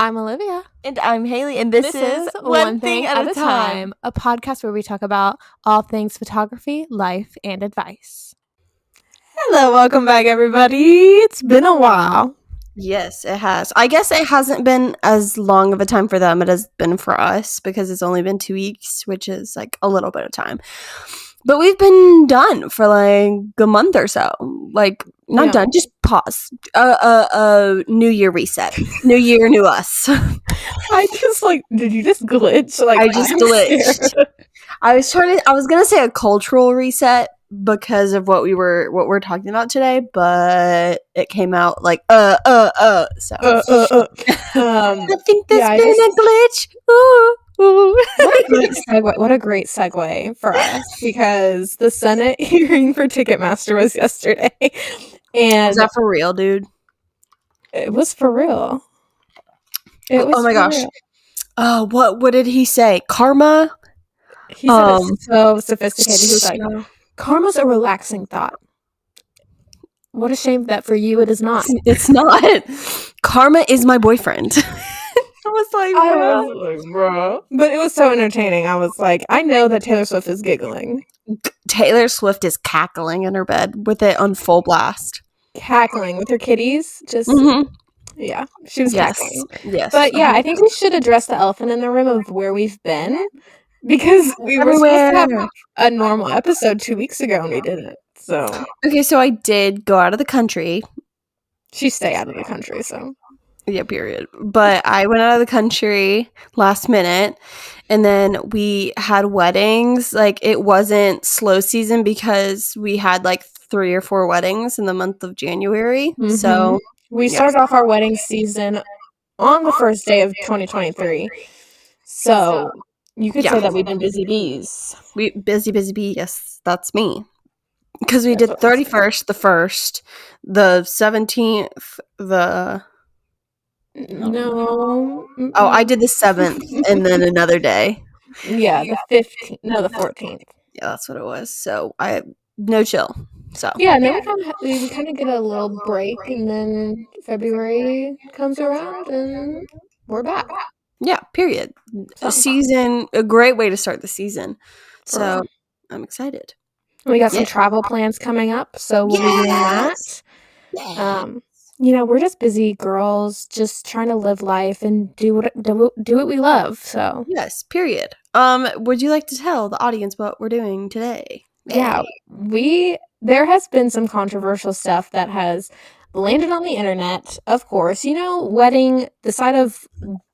I'm Olivia. And I'm Hailey, and this is One Thing at a Time, a podcast where we talk about all things photography, life, and advice. Hello, welcome back, everybody. It's been a while. Yes, it has. I guess it hasn't been as long of a time for them it has been for us because it's only been 2 weeks, which is like a little bit of time. But we've been done for like a month or so. Like, not done, just pause. New year reset. New year, new us. Did you just glitch? I just glitched. I was gonna say a cultural reset because of what we're talking about today, but it came out like so. I think there's been a glitch. Ooh. What a great segue for us, because the Senate hearing for Ticketmaster was yesterday. And was that for real, dude? It was for real. Oh my gosh. Oh, what did he say? Karma? He said it's so sophisticated. He was like, karma's a relaxing thought. What a shame that for you it is not. It's not. Karma is my boyfriend. I was like, bro. But it was so entertaining. I was like, I know that Taylor Swift is giggling. Taylor Swift is cackling in her bed with it on full blast. Cackling with her kitties. Just, yeah, she was cackling. Yes. But yeah, I think we should address the elephant in the room of where we've been. Because we were supposed to have a normal episode 2 weeks ago and we didn't. So okay, so I did go out of the country. She stayed out of the country, so yeah, period. But I went out of the country last minute, and then we had weddings. Like, it wasn't slow season because we had like 3 or 4 weddings in the month of January. Mm-hmm. So we started off our wedding season on the first day of 2023. So you could say that we've been busy bees. Busy bee. Yes, that's me. Because we did 31st, the 1st, the 17th, the... No. Oh, I did the 7th, and then another day. Yeah, the 15th. No, the 14th. Yeah, that's what it was. So, no chill. So yeah, and then we kind of get a little break, and then February comes around, and we're back. Yeah, period. A great way to start the season. So I'm excited. We got some travel plans coming up, so we'll be doing that. Yes. We're just busy girls, just trying to live life and do what we love. So yes, period. Would you like to tell the audience what we're doing today? Yeah, there has been some controversial stuff that has landed on the internet. Of course, the side of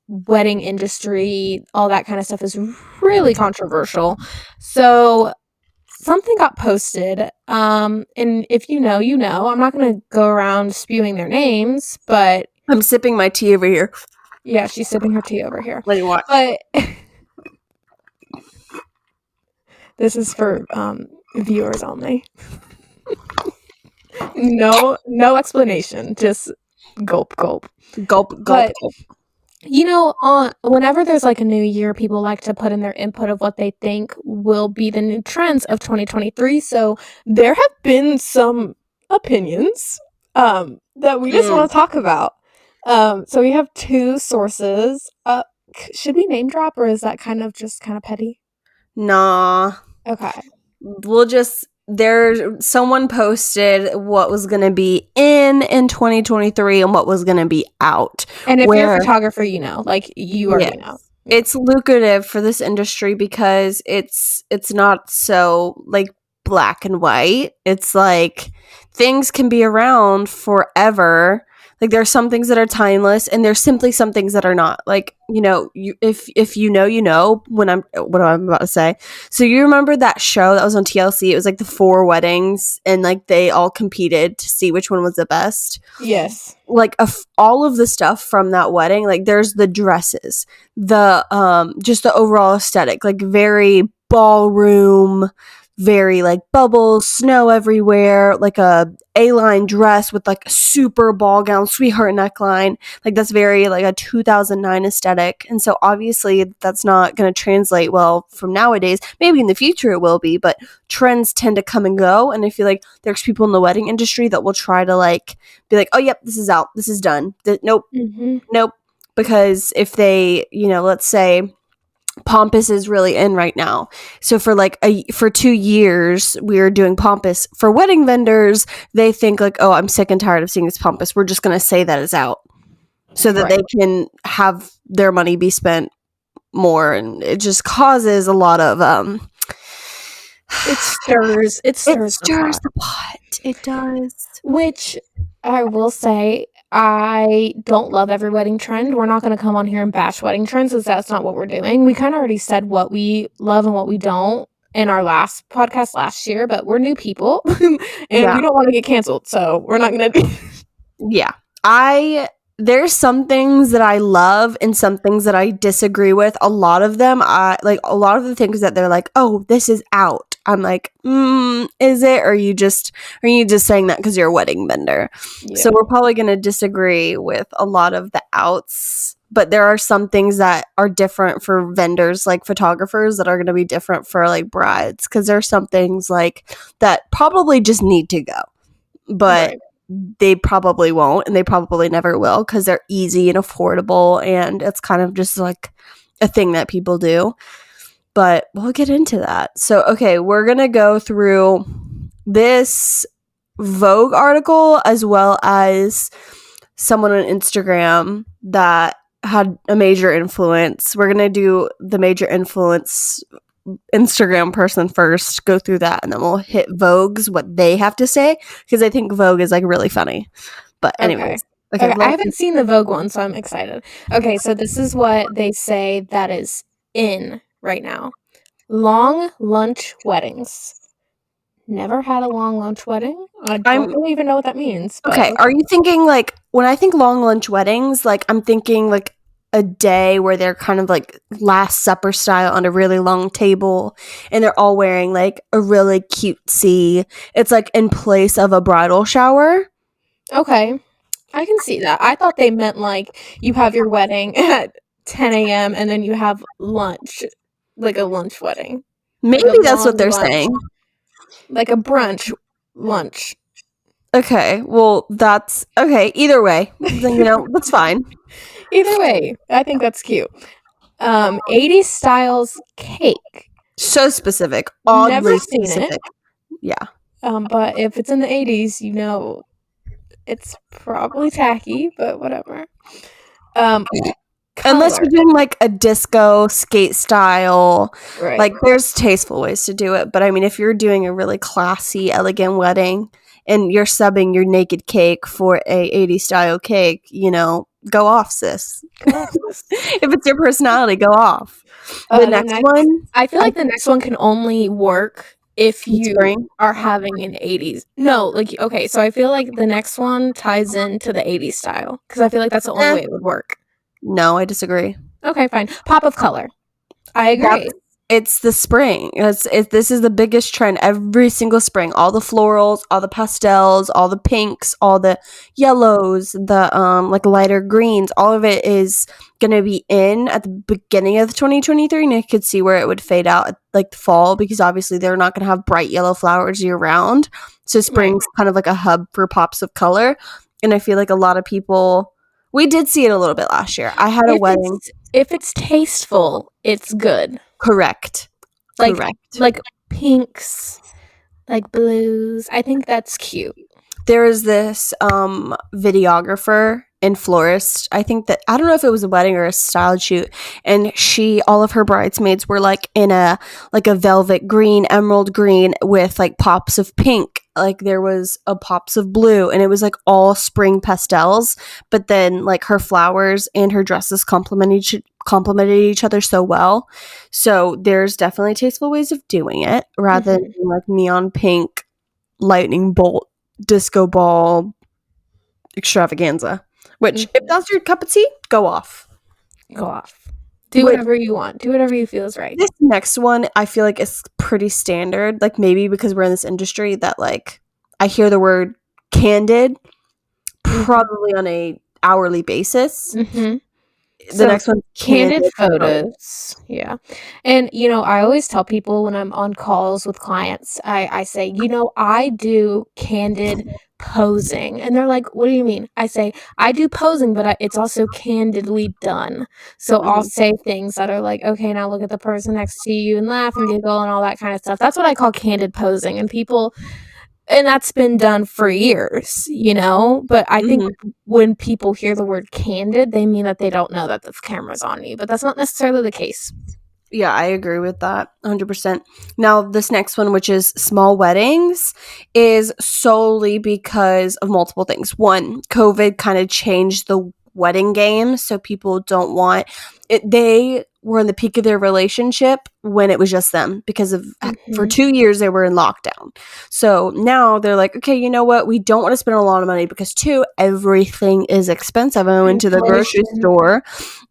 wedding industry, all that kind of stuff is really controversial. So something got posted, and if you know, I'm not going to go around spewing their names, but... I'm sipping my tea over here. Yeah, she's sipping her tea over here. Let me watch. But this is for viewers only. No explanation, just gulp. Gulp. But, whenever there's like a new year, people like to put in their input of what they think will be the new trends of 2023. So there have been some opinions that we just want to talk about. So we have 2 sources. Should we name drop, or is that kind of petty? Nah. Okay. Someone posted what was going to be in 2023 and what was going to be out. And if you're a photographer, you already know. It's lucrative for this industry because it's not so like black and white. It's like things can be around forever. Like, there's some things that are timeless, and there's simply some things that are not. Like, if you know what I'm about to say. So you remember that show that was on TLC? It was like the 4 weddings, and like they all competed to see which one was the best. Yes. Like all of the stuff from that wedding, like there's the dresses, the just the overall aesthetic, like very ballroom, very like bubbles, snow everywhere, like a A-line dress with like a super ball gown, sweetheart neckline. Like, that's very like a 2009 aesthetic. And so obviously that's not going to translate well from nowadays. Maybe in the future it will be, but trends tend to come and go. And I feel like there's people in the wedding industry that will try to like be like, oh, yep, this is out. This is done. Nope. because if they, let's say Pompous is really in right now. So for 2 years we are doing Pompous. For wedding vendors, they think like, oh, I'm sick and tired of seeing this Pompous. We're just going to say that it's out so that they can have their money be spent more, and it just causes a lot of it stirs the pot. It does. Which I will say, I don't love every wedding trend. We're not going to come on here and bash wedding trends, because that's not what we're doing. We kind of already said what we love and what we don't in our last podcast last year, but we're new people and we don't want to get canceled, so we're not going to. Yeah. There's some things that I love and some things that I disagree with. A lot of them, a lot of the things that they're like, oh, this is out. I'm like, is it? Or are you just saying that because you're a wedding vendor? Yeah. So we're probably going to disagree with a lot of the outs, but there are some things that are different for vendors, like photographers, that are going to be different for like brides, because there are some things like that probably just need to go, but they probably won't, and they probably never will, because they're easy and affordable, and it's kind of just like a thing that people do. But we'll get into that. So, okay, we're going to go through this Vogue article as well as someone on Instagram that had a major influence. We're going to do the major influence Instagram person first, go through that, and then we'll hit Vogue's what they have to say, because I think Vogue is like really funny. But anyways. Okay, I haven't seen the Vogue one, so I'm excited. Okay, so this is what they say that is in right now. Long lunch weddings. Never had a long lunch wedding. I don't really even know what that means. Okay, are you thinking like, when I think long lunch weddings, like I'm thinking like a day where they're kind of like Last Supper style on a really long table, and they're all wearing like a really cutesy, it's like in place of a bridal shower? Okay, I can see that. I thought they meant like you have your wedding at 10 a.m. and then you have lunch, like a lunch wedding. Maybe like that's what they're saying. Like a brunch lunch. Okay, well, that's okay. Either way, then, that's fine. Either way, I think that's cute. 80s styles cake. So specific. Oddly never seen specific. It. Yeah. But if it's in the 80s, it's probably tacky, but whatever. Unless you're doing like a disco skate style, right. Like there's tasteful ways to do it. But I mean, if you're doing a really classy, elegant wedding and you're subbing your naked cake for a 80s style cake, go off, sis. If it's your personality, go off. The next one, I feel like the next one can only work if you are having an 80s. No, like, okay, so I feel like the next one ties into the 80s style, because I feel like that's the only way it would work. No, I disagree. Okay, fine. Pop of color. I agree. It's the spring. This is the biggest trend every single spring. All the florals, all the pastels, all the pinks, all the yellows, the like lighter greens. All of it is gonna be in at the beginning of 2023, and I could see where it would fade out at like the fall, because obviously they're not gonna have bright yellow flowers year round. So spring's kind of like a hub for pops of color, and I feel like a lot of people. We did see it a little bit last year. I had a wedding. If it's tasteful, it's good. Correct. Like pinks, like blues. I think that's cute. There is this videographer and florist. I don't know if it was a wedding or a style shoot, and all of her bridesmaids were like in a velvet green, emerald green with like pops of pink. Like there was a pops of blue, and it was like all spring pastels, but then like her flowers and her dresses complemented each other so well. So there's definitely tasteful ways of doing it, rather than like neon pink, lightning bolt, disco ball extravaganza. Which, if that's your cup of tea, go off. Do whatever you want. Do whatever you feel is right. This next one, I feel like it's pretty standard. Like maybe because we're in this industry that like I hear the word candid probably on a hourly basis. The So next one's candid candid photos. photos. Yeah. And I always tell people when I'm on calls with clients, I say, I do candid posing. And they're like, what do you mean? I say, I do posing, but it's also candidly done. So I'll Mhm. say things that are like, okay, now look at the person next to you and laugh and giggle and all that kind of stuff. That's what I call candid posing. And that's been done for years, but I think Mhm. when people hear the word candid, they mean that they don't know that the camera's on you, but that's not necessarily the case. Yeah, I agree with that 100%. Now, this next one, which is small weddings, is solely because of multiple things. One, COVID kind of changed the wedding game, so people don't want it. They were in the peak of their relationship when it was just them because of for Mhm. 2 years they were in lockdown. So now they're like, okay, you know what? We don't want to spend a lot of money because two, everything is expensive. I went to the grocery Inflation. store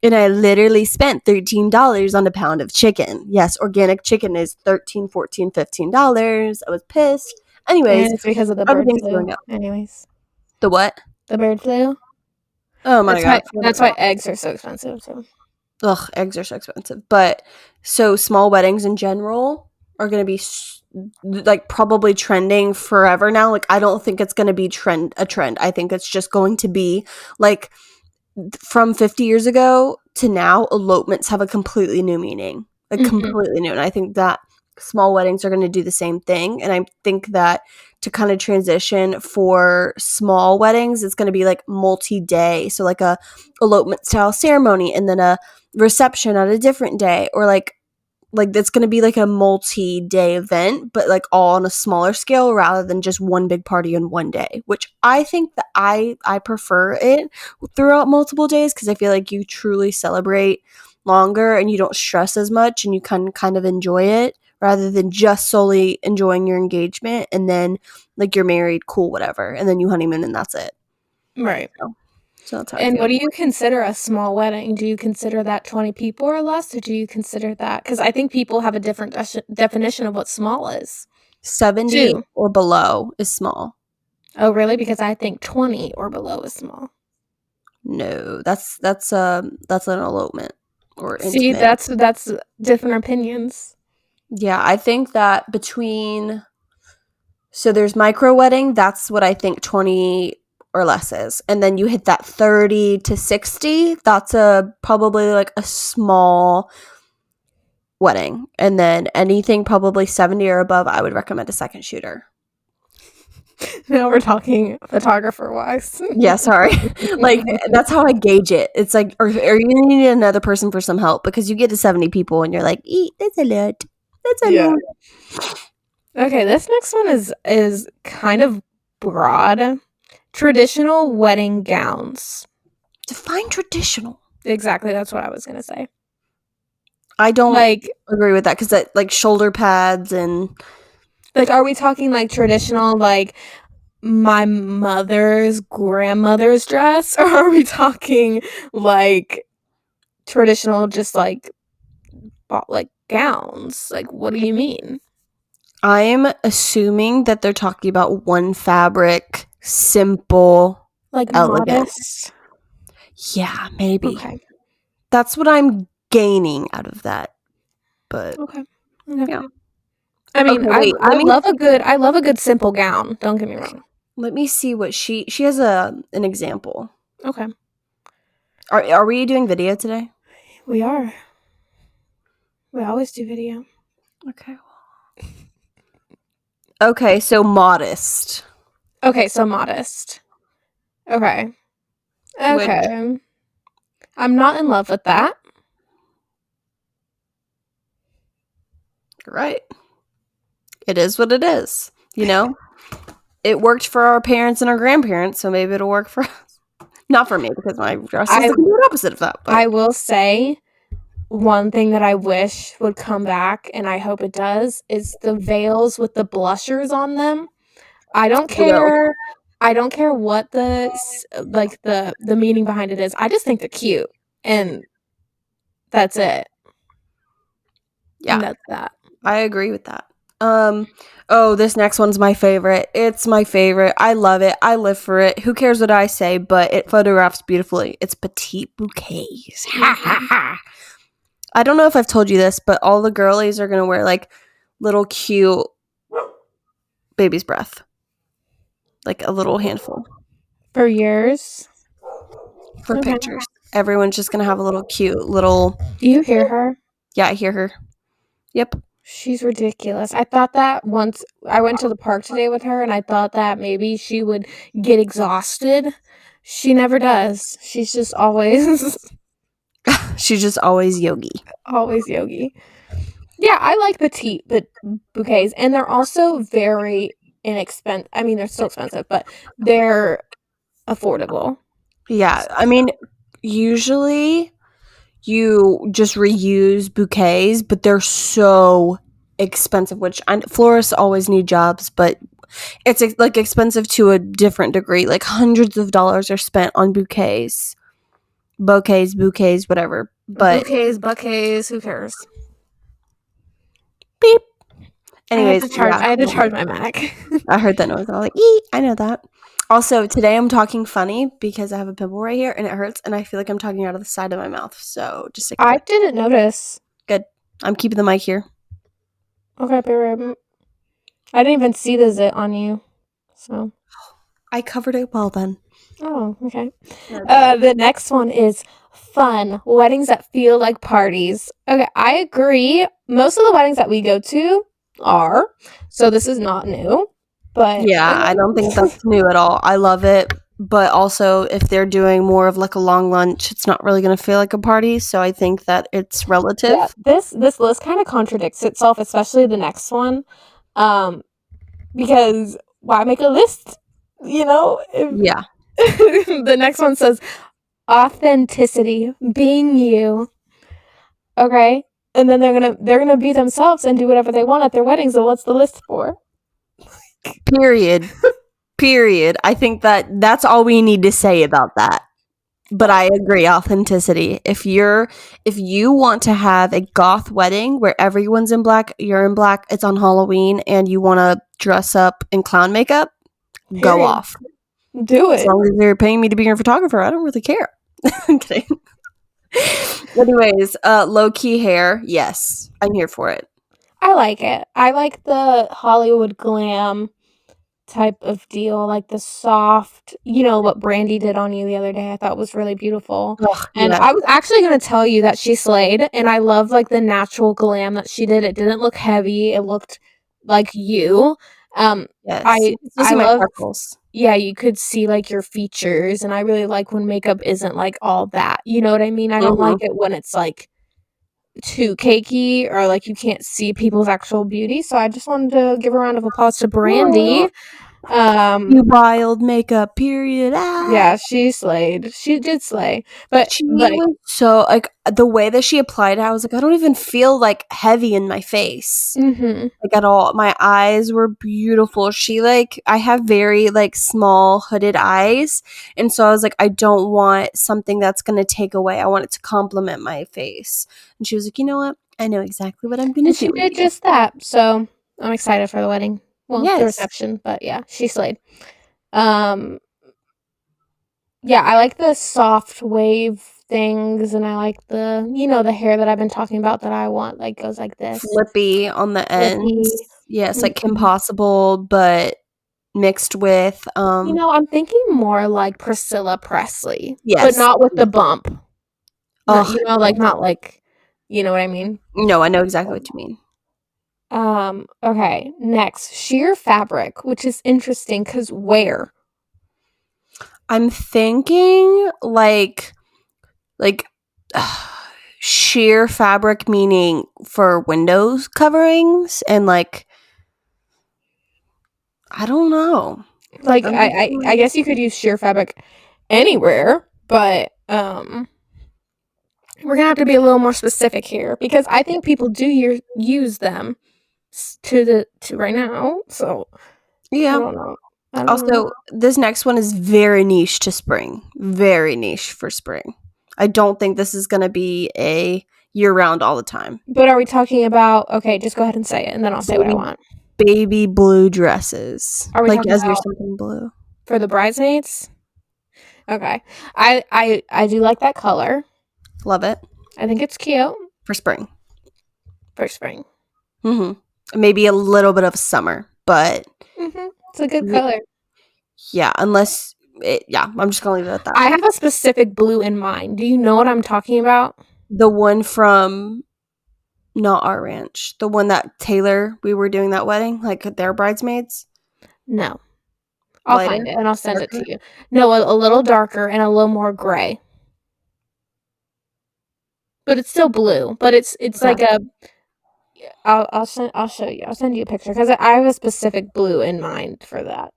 and I literally spent $13 on a pound of chicken. Yes, organic chicken is $13, $14, $15. I was pissed. Anyways, And it's because of the bird everything's flu. going up. Anyways, The what? the bird flu. Oh my That's god. why that's why eggs are so expensive too. Ugh, eggs are so expensive. But so small weddings in general are going to be like probably trending forever now. Like I don't think it's going to be a trend. I think it's just going to be like from 50 years ago to now, elopements have a completely new meaning, like Mhm. completely new. And I think that small weddings are going to do the same thing. And I think that to kind of transition for small weddings, it's going to be like multi-day. So like a elopement style ceremony and then a reception at a different day, or like that's going to be like a multi-day event, but like all on a smaller scale rather than just one big party in one day, which I think that I prefer it throughout multiple days because I feel like you truly celebrate longer and you don't stress as much and you can kind of enjoy it rather than just solely enjoying your engagement and then like you're married, cool, whatever, and then you honeymoon and that's it. Right. So that's how I And what feel. do you consider a small wedding? Do you consider that 20 people or less, or do you consider that? Because I think people have a different definition of what small is, 70 too. or below is small. Oh, really? Because I think 20 or below is small. No, that's an elopement or See, intimate. that's different opinions. Yeah, I think that so there's micro wedding, that's what I think 20 or less is. And then you hit that 30 to 60, that's a probably like a small wedding. And then anything probably 70 or above, I would recommend a second shooter. Now we're talking photographer wise. Yeah, sorry. Like that's how I gauge it. It's like or you need another person for some help because you get to 70 people and you're like, that's a lot. That's a Yeah. lot. Okay, this next one is kind of broad. Traditional wedding gowns. Define traditional. Exactly, that's what I was gonna say. I don't Like, agree with that because that like shoulder pads and are we talking like traditional, like my mother's grandmother's dress, or are we talking like traditional, just like gowns? Like, what do you mean? I'm assuming that they're talking about one fabric, simple, Like elegant. modest? Yeah, maybe. Okay. That's what I'm gaining out of that. But Okay. Okay. yeah. I mean, Okay, I wait. I love a good simple gown. Don't get me wrong. Let me see what she has a an example. Okay. Are we doing video today? We are. We always do video. Okay. Okay, so modest. Okay, so modest. Okay. Which Okay. I'm not in love with that. right. It is what it is. You know? It worked for our parents and our grandparents, so maybe it'll work for us. Not for me because my dress is I the complete opposite of that, but I will say one thing that I wish would come back, and I hope it does, is the veils with the blushers on them. I don't it will. care. I don't care what the meaning behind it is. I just think they're cute, and that's it. And Yeah, that's that. I agree with that. Oh, this next one's my favorite. It's my favorite. I love it. I live for it. Who cares what I say, but it photographs beautifully. It's petite bouquets. Ha ha Mhm. ha. I don't know if I've told you this, but all the girlies are gonna wear like little cute baby's breath. Like a little handful For years. for Okay. pictures. Everyone's just gonna have a little cute little. Do you hear her? Yeah, I hear her. Yep. She's ridiculous. I thought that once I went to the park today with her and I thought that maybe she would get exhausted. She never does. She's just always She's just always yogi. always yogi. Yeah, I like petite bouquets and they're also very inexpensive. I mean, they're still expensive, but they're affordable. Yeah, I mean, usually you just reuse bouquets, but they're so expensive. Which florists always need jobs, but it's like expensive to a different degree. Like hundreds of dollars are spent on bouquets, whatever. But Bouquets, buckets, who cares? beep. Anyways, yeah, I had to charge my Mac. I heard that noise. I was like, "Ee, I know that." Also, today I'm talking funny because I have a pimple right here and it hurts, and I feel like I'm talking out of the side of my mouth. So just stick with I it. didn't notice. Good. I'm keeping the mic here. Okay, babe. I didn't even see the zit on you. So, I covered it well then. oh, okay. The next one is fun weddings that feel like parties. Okay, I agree. Most of the weddings that we go to are, so this is not new, but Yeah, I don't think that's new at all. I love it, but also if they're doing more of like a long lunch, it's not really going to feel like a party. So I think that it's yeah, relative. this list kind of contradicts itself, especially the next one. Um, because why make a list? You know, if Yeah. the next one says authenticity, being you. Okay, and then they're gonna be themselves and do whatever they want at their wedding. So what's the list for? Period. Period. I think that that's all we need to say about that. But I agree, authenticity. If you want to have a goth wedding where everyone's in black, you're in black, it's on Halloween, and you want to dress up in clown makeup, go Period. off. Do As it. long as they're paying me to be your photographer, I don't really care. I'm kidding. Anyways, low key hair, yes, I'm here for it. I like it. I like the Hollywood glam type of deal, like the soft, what Brandy did on you the other day, I thought was really beautiful. Ugh, And yes, I was actually going to tell you that she slayed, and I love like the natural glam that she did. It didn't look heavy. It looked like you. Um, yes. I You can still I see my love, freckles. yeah, you could see like your features, and I really like when makeup isn't like all that. You know what I mean? I don't Hmm. like it when it's like too cakey or like you can't see people's actual beauty. So I just wanted to give a round of applause to Brandy. You Um, wild makeup, period. Ah. yeah, she slayed. She did slay. But She like, was so like the way that she applied it, I was like, I don't even feel like heavy in my face. mhm. Like at all. My eyes were beautiful. She like I have very like small hooded eyes, and so I was like I don't want something that's going to take away. I want it to complement my face. And she was like, "You know what? I know exactly what I'm going to And do she with did you." just that. So I'm excited for the wedding. Well, the Yes. reception, but yeah, she slayed. Um, yeah, I like the soft wave things, and I like the hair that I've been talking about that I want, like goes like this. Flippy on the Flippy. ends. Yes, like Kim Mhm. Possible but mixed with I'm thinking more like Priscilla Presley, but yes. not with the bump. Not, Oh, like not like, you know what I mean? no, I know exactly what you mean. Okay, next, sheer fabric, which is interesting because where? I'm thinking like sheer fabric meaning for windows coverings and like I don't know. Like, I'm just I guess you could use sheer fabric anywhere, but we're gonna have to be a little more specific here because I think people do use them to right now. So I yeah. don't know. I don't know. Also, this next one is very niche to spring. Very niche for spring. I don't think this is going to be a year round all the time. But are we talking about, okay, just go ahead and say it, and then I'll say what I want. Baby blue dresses. Are we Like, talking as you're about something blue. for the bridesmaids? Okay. I do like that color. Love it. I think it's cute For spring. for spring. Maybe a little bit of summer, but It's a good color. yeah, unless I'm just gonna leave it at that. I have a specific blue in mind. Do you know what I'm talking about? The one from not our ranch, the one that Taylor, we were doing that wedding, like their bridesmaids. No. I'll Lighter? find it and I'll send Darker? it to you. No, a little darker and a little more gray. But it's still blue. But it's like a. I'll show you. I'll send you a picture because I have a specific blue in mind for that.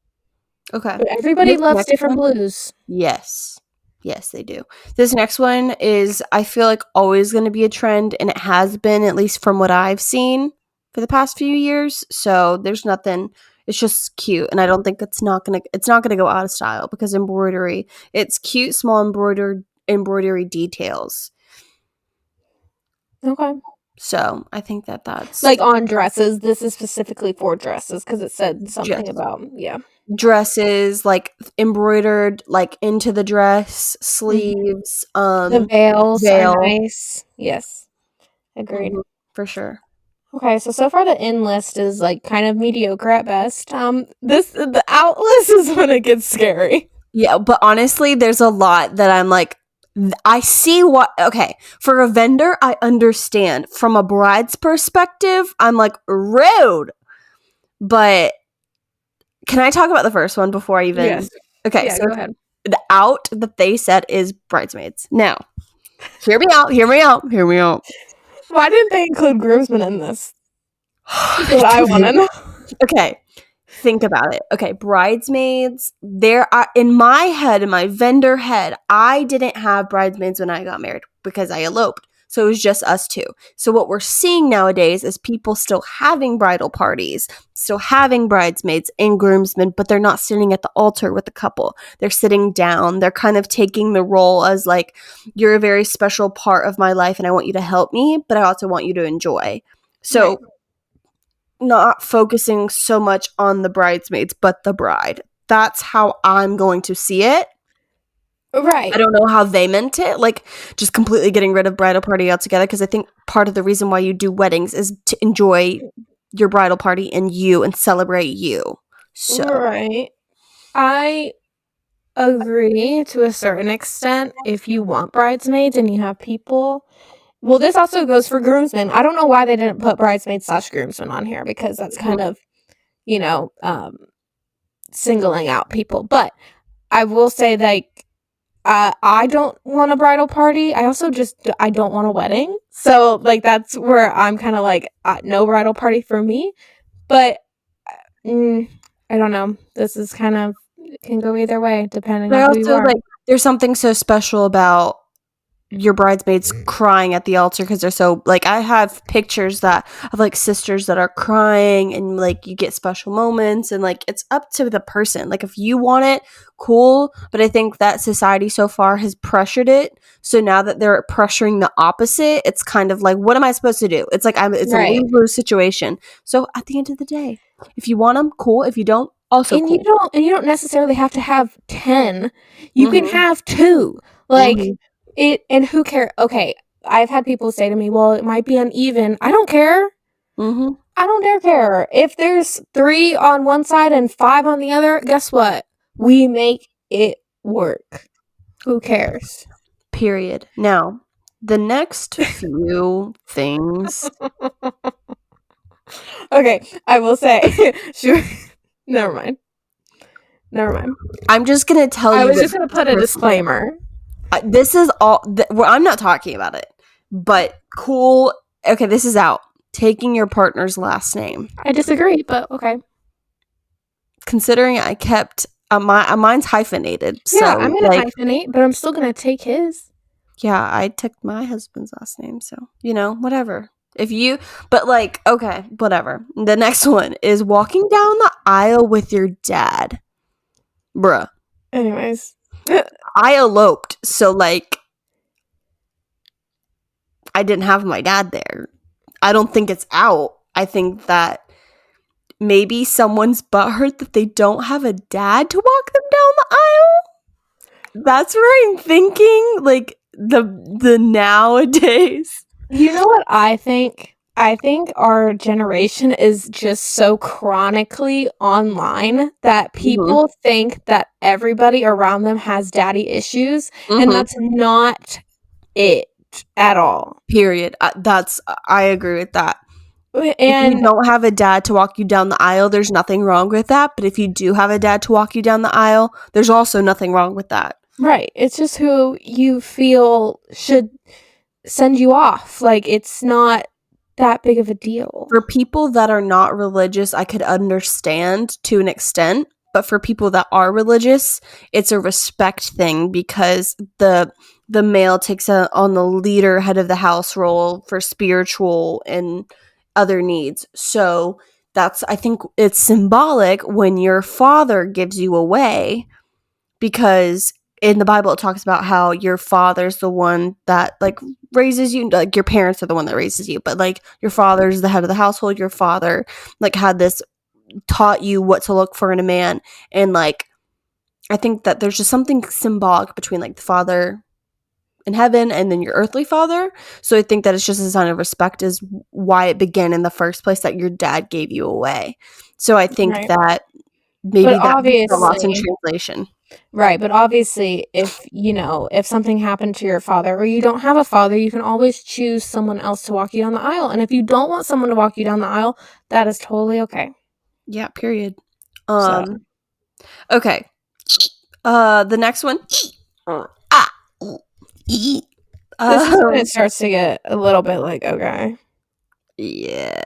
Okay. But everybody This loves next different one- blues. Yes. Yes, they do. This next one is, I feel like, always going to be a trend, and it has been, at least from what I've seen for the past few years. So there's nothing. It's just cute, and I don't think it's not gonna go out of style because embroidery. It's cute, small embroidery details. Okay. So I think that's Like on dresses. This is specifically for dresses because it said something about, yeah. dresses, like embroidered, like into the dress, sleeves, The veils veil. are nice. Yes. Agreed. For sure. Okay, so far the in list is like kind of mediocre at best. The out list is when it gets scary. Yeah, but honestly, there's a lot that I'm like, I see what, okay, for a vendor, I understand. From a bride's perspective, I'm like, rude. But can I talk about the first one before I even? Yes. Okay, Yeah, so go ahead. the out that they said is bridesmaids. Now, hear me out. Why didn't they include groomsmen in this? That's what I want to know. Okay, think about it. Okay, bridesmaids, there are, in my head, in my vendor head, I didn't have bridesmaids when I got married because I eloped. So it was just us two. So what we're seeing nowadays is people still having bridal parties, still having bridesmaids and groomsmen, but they're not sitting at the altar with the couple. They're sitting down. They're kind of taking the role as like, you're a very special part of my life and I want you to help me, but I also want you to enjoy. So Right. Not focusing so much on the bridesmaids, but the bride. That's how I'm going to see it. Right. I don't know how they meant it, like just completely getting rid of bridal party altogether, because I think part of the reason why you do weddings is to enjoy your bridal party and you and celebrate you. So Right. I agree to a certain extent if you want bridesmaids and you have people. Well, this also goes for groomsmen. I don't know why they didn't put bridesmaids/groomsmen on here because that's kind of, singling out people. But I will say, like, I don't want a bridal party. I also I don't want a wedding. So, like, that's where I'm kind of like, no bridal party for me. But I don't know. This is kind of, it can go either way depending on who you are. like, there's something so special about your bridesmaids crying at the altar because they're so, like, I have pictures that of like sisters that are crying and like you get special moments, and like it's up to the person. Like, if you want it, cool, but I think that society so far has pressured it, so now that they're pressuring the opposite, it's kind of like, what am I supposed to do? It's like, it's Right. a lose-lose situation. So at the end of the day, if you want them, cool. If you don't, also And cool. you don't necessarily have to have 10. You can have 2. Like, and who cares? Okay, I've had people say to me, well, it might be uneven. I don't care. I don't dare care. If there's 3 on one side and 5 on the other, guess what? We make it work. Who cares? Period. Now, the next few things. Okay, I will say, sure. Never mind. I'm just going to tell you. I was just going to put a disclaimer. This is all. Well, I'm not talking about it, but cool. Okay, this is out. Taking your partner's last name. I disagree, but okay. Considering I kept mine's hyphenated. Yeah, so I'm gonna hyphenate, but I'm still gonna take his. Yeah, I took my husband's last name, so whatever. If you, but like, okay, whatever. The next one is walking down the aisle with your dad, bruh. Anyways, I eloped, so like, I didn't have my dad there. I don't think it's out. I think that maybe someone's butthurt that they don't have a dad to walk them down the aisle. That's where I'm thinking, like, the nowadays. You know what I think? I think our generation is just so chronically online that Mhm. people think that everybody around them has daddy issues, and Mhm. that's not it at all. Period. I agree with that. If you And don't have a dad to walk you down the aisle, there's nothing wrong with that. But if you do have a dad to walk you down the aisle, there's also nothing wrong with that. right, it's just who you feel should send you off. Like, it's not that big of a deal. For people that are not religious, I could understand to an extent. But for people that are religious, it's a respect thing because the male takes on the leader head of the house role for spiritual and other needs. So that's, I think it's symbolic when your father gives you away, because in the Bible it talks about how your father's the one that like raises you, like your parents are the one that raises you, but like your father's the head of the household. Your father like had this, taught you what to look for in a man. And like I think that there's just something symbolic between like the father in heaven and then your earthly father. So I think that it's just a sign of respect is why it began in the first place, that your dad gave you away. So I think Right. that But maybe that got lost in obviously, translation. right, but obviously, if, if something happened to your father or you don't have a father, you can always choose someone else to walk you down the aisle. And if you don't want someone to walk you down the aisle, that is totally okay. Yeah, period. So, Okay. The next one. Ah. E. this is when Um, it starts to get a little bit like, okay. yeah.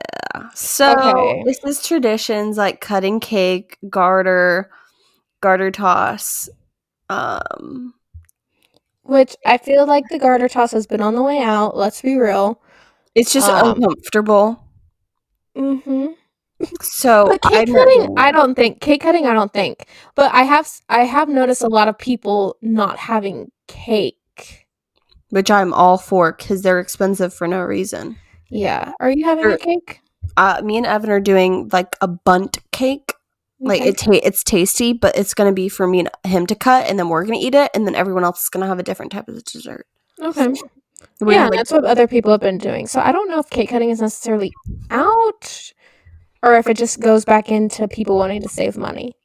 So Okay. this is traditions like cutting cake, garter toss. Um, Which I feel like the garter toss has been on the way out, let's be real. it's just Um, uncomfortable. mhm. So But cake I'm not cutting, doing I it, don't think. Cake cutting, I don't think. But I have noticed a lot of people not having cake. which I'm all for because they're expensive for no reason. Yeah. Are you having a They're, cake? me and Evan are doing like a bunt cake. Like Okay. it's tasty, but it's gonna be for me and him to cut, and then we're gonna eat it, and then everyone else is gonna have a different type of dessert. Okay. We Yeah, have and like that's what other people have been doing. So I don't know if cake cutting is necessarily out or if it just goes back into people wanting to save money.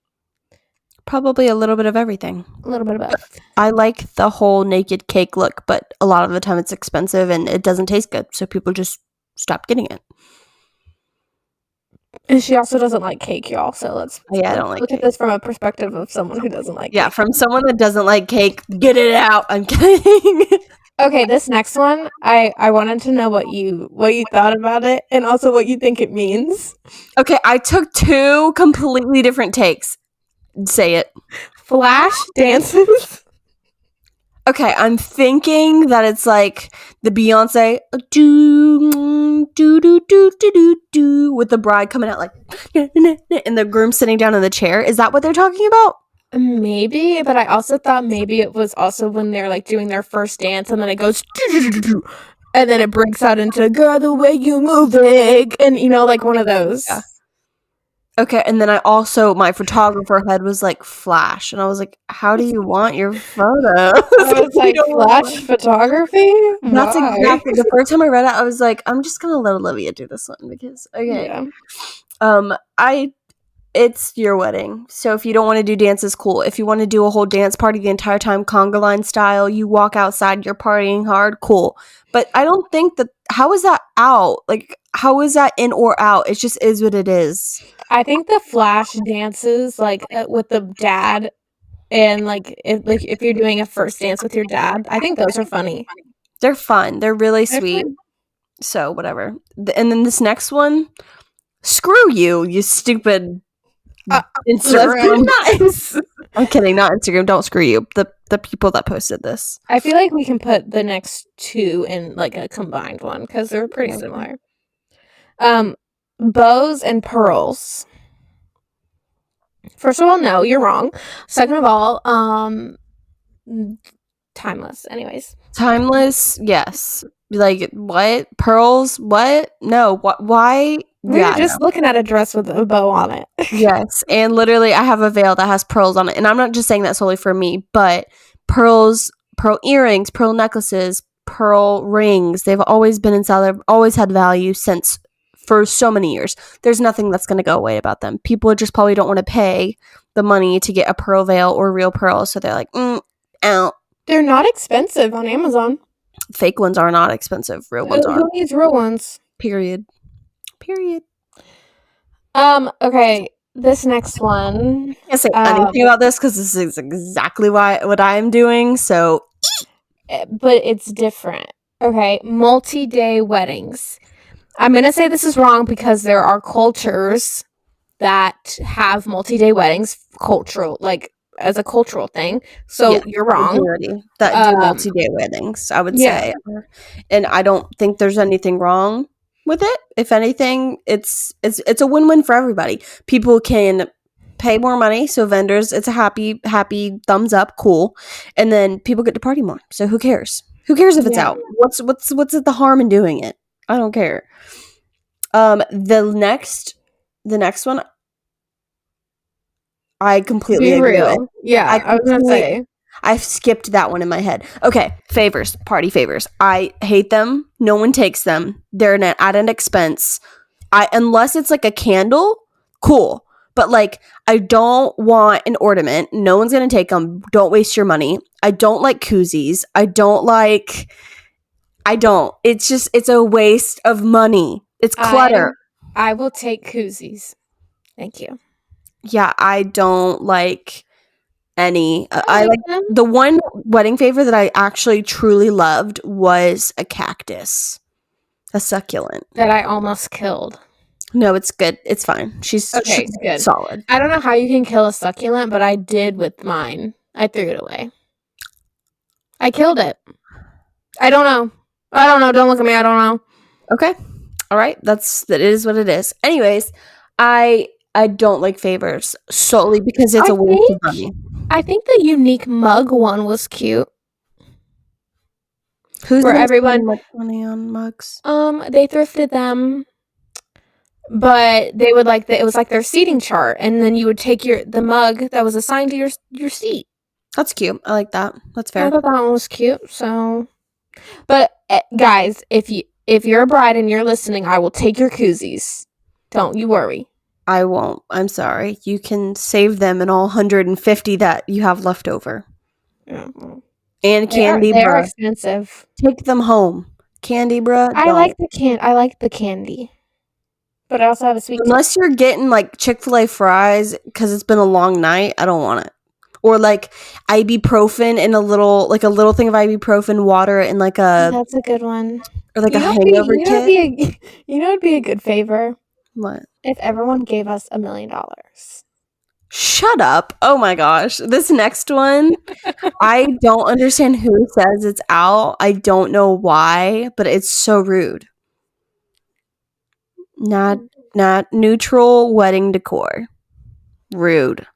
probably a little bit of everything. A little bit of both. I like the whole naked cake look, but a lot of the time it's expensive and it doesn't taste good, so people just stop getting it. And she also doesn't like cake, y'all. So let's Yeah, I let's don't like look at cake. this from a perspective of someone who doesn't like Yeah, cake. from someone that doesn't like cake, get it out. I'm kidding. Okay, this next one, I wanted to know what you thought about it and also what you think it means. Okay, I took two completely different takes. Say it. Flash dances. Okay, I'm thinking that it's like the Beyonce do do do do do do do with the bride coming out like and the groom sitting down in the chair. Is that what they're talking about? Maybe, but I also thought maybe it was also when they're like doing their first dance and then it goes and then it breaks out into girl the way you move it and like one of Yeah. those. Okay, and then I also my photographer head was like flash, and I was like, "How do you want your photos I if was you like, don't want flash mine?" photography? That's Why? exactly the first time I read it. I was like, "I'm just gonna let Olivia do this one because okay." Yeah. I It's your wedding, so if you don't want to do dances, cool. If you want to do a whole dance party the entire time, conga line style, you walk outside, you're partying hard, cool. But I don't think that. How is that out? Like, how is that in or out? It just is what it is. I think the flash dances like with the dad and like if you're doing a first dance with your dad, I think those are funny. They're fun. They're really They're sweet. fun. So whatever. And then this next one, screw you, you stupid Let's be Instagram. nice. I'm kidding, not Instagram. Don't screw you. The people that posted this. I feel like we can put the next two in like a combined one because they're pretty similar. Um, bows and pearls. First of all, no, you're wrong. Second of all, timeless. Anyways, Timeless, yes. Like, what? Pearls? What? No. Why? We were Yeah, no. just looking at a dress with a bow on it. Yes. And literally, I have a veil that has pearls on it. And I'm not just saying that solely for me, but pearls, pearl earrings, pearl necklaces, pearl rings, they've always been in style. They've always had value since for so many years. There's nothing that's going to go away about them. People just probably don't want to pay the money to get a pearl veil or real pearls. So they're like, out. They're not expensive on Amazon. Fake ones are not expensive. Real ones are. Who needs real ones? Period. Okay, this next one. I can't say anything about this because this is exactly what I'm doing. So, but it's different. Okay, multi-day weddings. I'm gonna say this is wrong because there are cultures that have multi-day weddings, as a cultural thing. So yeah, you're wrong. That do multi-day weddings, I would say, and I don't think there's anything wrong with it. If anything, it's a win-win for everybody. People can pay more money, so vendors, it's a happy thumbs up, cool, and then people get to party more. So who cares? Who cares if it's out? What's the harm in doing it? I don't care. The next one, I completely agree with. Yeah, I was gonna say. I've skipped that one in my head. Okay, favors, party favors. I hate them. No one takes them. They're at an expense. Unless it's like a candle, cool. But like, I don't want an ornament. No one's gonna take them. Don't waste your money. I don't like koozies. I don't. It's a waste of money. It's clutter. I will take koozies. Thank you. Yeah, I don't like any. I like them. The one wedding favor that I actually truly loved was a cactus, a succulent that I almost killed. No, it's good. It's fine. She's good. Solid. I don't know how you can kill a succulent, but I did with mine. I threw it away. I killed it. I don't know. Don't look at me. I don't know. Okay. All right. That is what it is. Anyways, I don't like favors solely because it's a waste of money. I think the unique mug one was cute. Who's where everyone spend money on mugs? They thrifted them, but they would it was like their seating chart, and then you would take the mug that was assigned to your seat. That's cute. I like that. That's fair. I thought that one was cute. So, but guys, if you're a bride and you're listening, I will take your koozies. Don't you worry. I won't. I'm sorry. You can save them in all 150 that you have left over. Yeah. And candy, bruh. They're expensive. Take them home. Candy, bruh. I like the candy. But I also have a sweet Unless you're getting like Chick-fil-A fries because it's been a long night, I don't want it. Or like ibuprofen in a little thing of ibuprofen, water in like a... That's a good one. Or like a hangover kit. It'd be a good favor. What? If everyone gave us $1 million. Shut up. Oh my gosh. This next one, I don't understand who says it's out. I don't know why, but it's so rude. Not neutral wedding decor. Rude.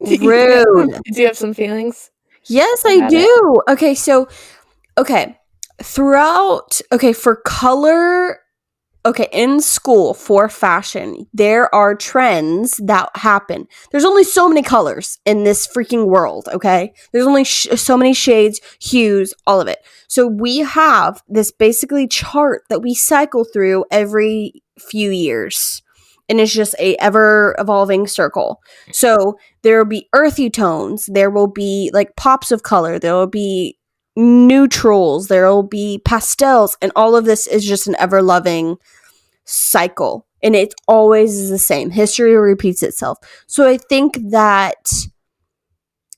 Do you have some feelings? Yes, I do. Okay, so for color, in school for fashion, there are trends that happen. There's only so many colors in this freaking world, okay? There's only so many shades, hues, all of it. So we have this basically chart that we cycle through every few years. And it's just a ever evolving circle. So there will be earthy tones. There will be like pops of color. There will be neutrals. There will be pastels. And all of this is just an ever loving cycle. And it always is the same. History repeats itself. So I think that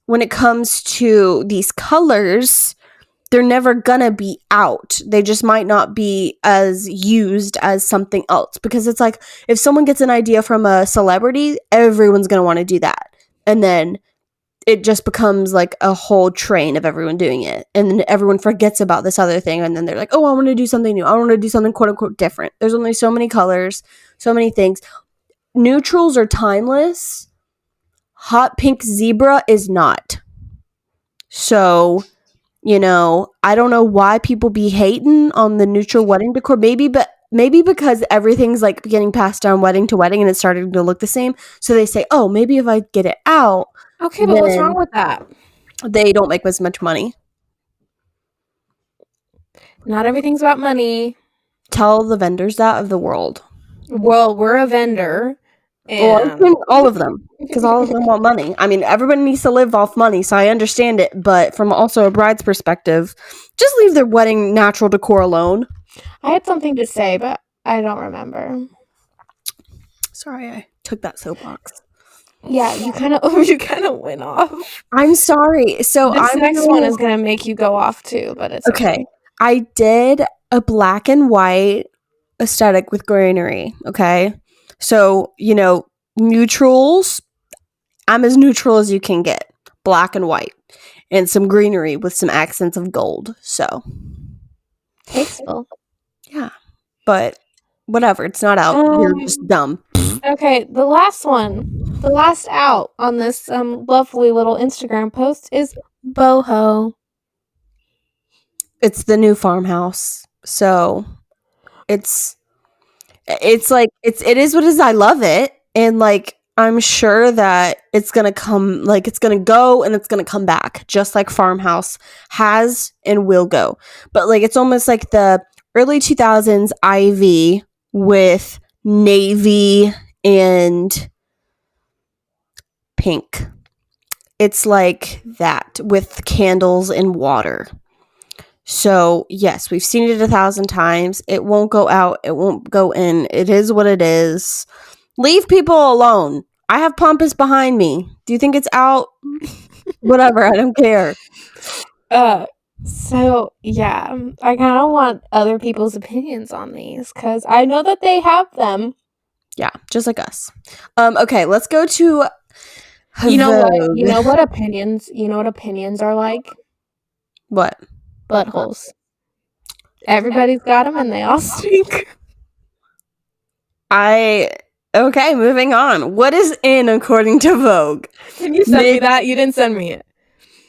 when it comes to these colors, they're never gonna be out. They just might not be as used as something else. Because it's like, if someone gets an idea from a celebrity, everyone's gonna want to do that. And then it just becomes like a whole train of everyone doing it. And then everyone forgets about this other thing. And then they're like, oh, I want to do something new. I want to do something quote unquote different. There's only so many colors, so many things. Neutrals are timeless. Hot pink zebra is not. So You know, I don't know why people be hating on the neutral wedding decor. Maybe because everything's like getting passed down wedding to wedding and it's starting to look the same. So they say, oh, maybe if I get it out, Okay, but what's wrong then with that? they don't make as much money. Not everything's about money. Tell the vendors that of the world. Well, we're a vendor, Well, I and think all of them, because all of them want money. I mean, everybody needs to live off money, so I understand it. But from also a bride's perspective, just leave their wedding natural decor alone. I had something to say, but I don't remember. Sorry, I took that soapbox. Yeah, you kind of went off. I'm sorry. So This I'm next one is gonna make you go off too, but it's okay. I did a black and white aesthetic with greenery. Okay, so neutrals. I'm as neutral as you can get. Black and white, and some greenery with some accents of gold. So Tasteful. yeah, but whatever. It's not out. You're just dumb. Okay, the last one, the last out on this lovely little Instagram post is boho. It's the new farmhouse. So it's like it is what it is. I love it, and like I'm sure that it's gonna come, like it's gonna go and it's gonna come back, just like farmhouse has and will go. But like it's almost like the early 2000s Ivy with navy and pink. It's like that with candles and water. So, yes, we've seen it 1,000 times. It won't go out. It won't go in. It is what it is. Leave people alone. I have Pompous behind me. Do you think it's out? Whatever. I don't care. So yeah, I kind of want other people's opinions on these because I know that they have them. Yeah, just like us. Okay, let's go to You know what? Vogue. You know what opinions? You know what opinions are like? What? Buttholes. Everybody's got them, and they all stink. Okay, moving on. What is in according to Vogue? Can you send me that? You didn't send me it.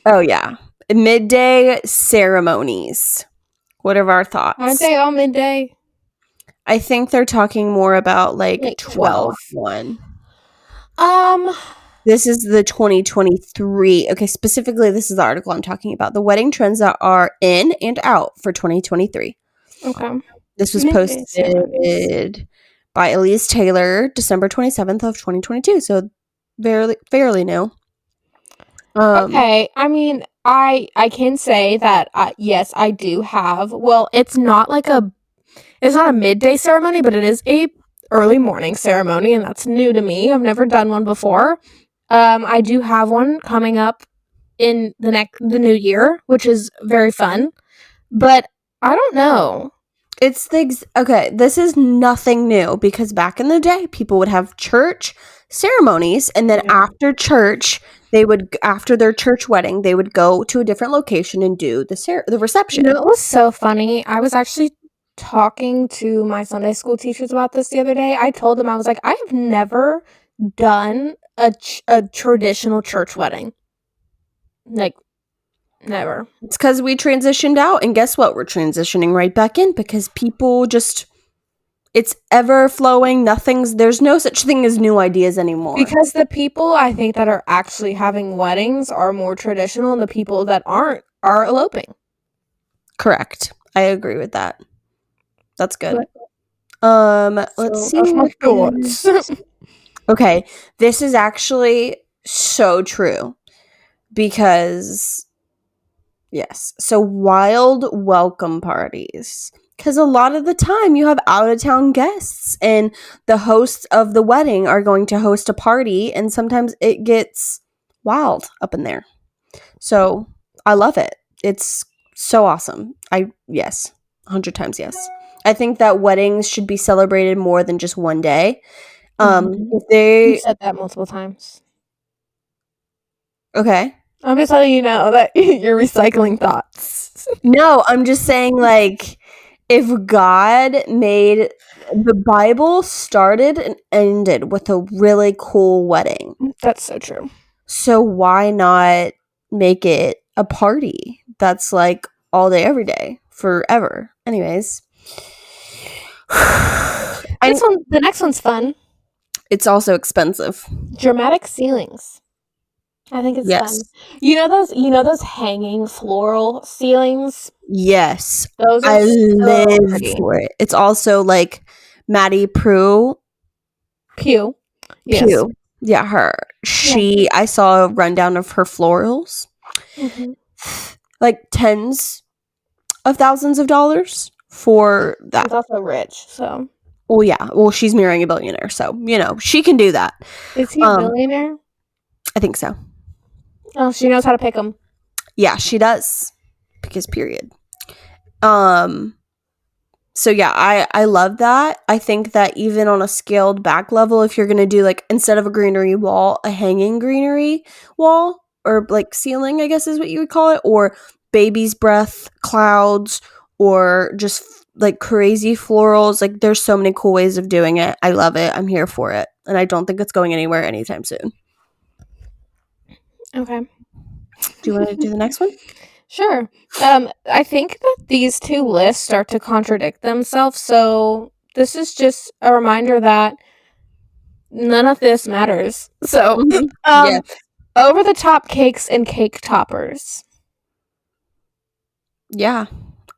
Oh, yeah. Midday ceremonies. What are our thoughts? Aren't they all midday? I think they're talking more about like 12. 1. This is the 2023. Okay, specifically, this is the article I'm talking about. The wedding trends that are in and out for 2023. Okay. This was posted by Elise Taylor, December 27th of 2022. So fairly new. Okay, I mean, I can say that yes, I do have. Well, it's not a midday ceremony, but it is a early morning ceremony, and that's new to me. I've never done one before. I do have one coming up in the new year, which is very fun. But I don't know. It's okay, this is nothing new because back in the day, people would have church ceremonies, and then after church, after their church wedding, they would go to a different location and do the reception. You know, it was so funny. I was actually talking to my Sunday school teachers about this the other day. I told them, I was like, I have never done a traditional church wedding. Like, never. It's because we transitioned out, and guess what? We're transitioning right back in because people just, it's ever flowing. There's no such thing as new ideas anymore. Because the people I think that are actually having weddings are more traditional, and the people that aren't are eloping. Correct. I agree with that. That's good. Let's see. Okay, this is actually so true because yes. So wild welcome parties. Because a lot of the time you have out of town guests and the hosts of the wedding are going to host a party, and sometimes it gets wild up in there. So I love it. It's so awesome. Yes, 100 times yes. I think that weddings should be celebrated more than just one day. You said that multiple times. Okay. I'm just letting you know that you're recycling thoughts. No, I'm just saying, like, if God made the Bible started and ended with a really cool wedding. That's so true. So why not make it a party? that's like all day, every day, forever. Anyways. The next one's fun. It's also expensive. Dramatic ceilings. I think it's fun. Yes. You know those hanging floral ceilings? Yes. Those are I so live pretty. for it. It's also like Maddie Prue. Pew. Yes. Yeah, her. I saw a rundown of her florals. Mm-hmm. Like tens of thousands of dollars for that. She's also rich, so. Well, yeah. Well, she's marrying a billionaire, so, she can do that. Is he a billionaire? I think so. Oh, she knows how to pick them. Yeah, she does. Because period. So yeah, I love that. I think that even on a scaled back level, if you're going to do like, instead of a greenery wall, a hanging greenery wall, or like ceiling, I guess is what you would call it, or baby's breath clouds, or just like crazy florals, like there's so many cool ways of doing it. I love it. I'm here for it. And I don't think it's going anywhere anytime soon. Okay. Do you want to do the next one? Sure. I think that these two lists start to contradict themselves, so this is just a reminder that none of this matters. So, Yes. over the top cakes and cake toppers. Yeah.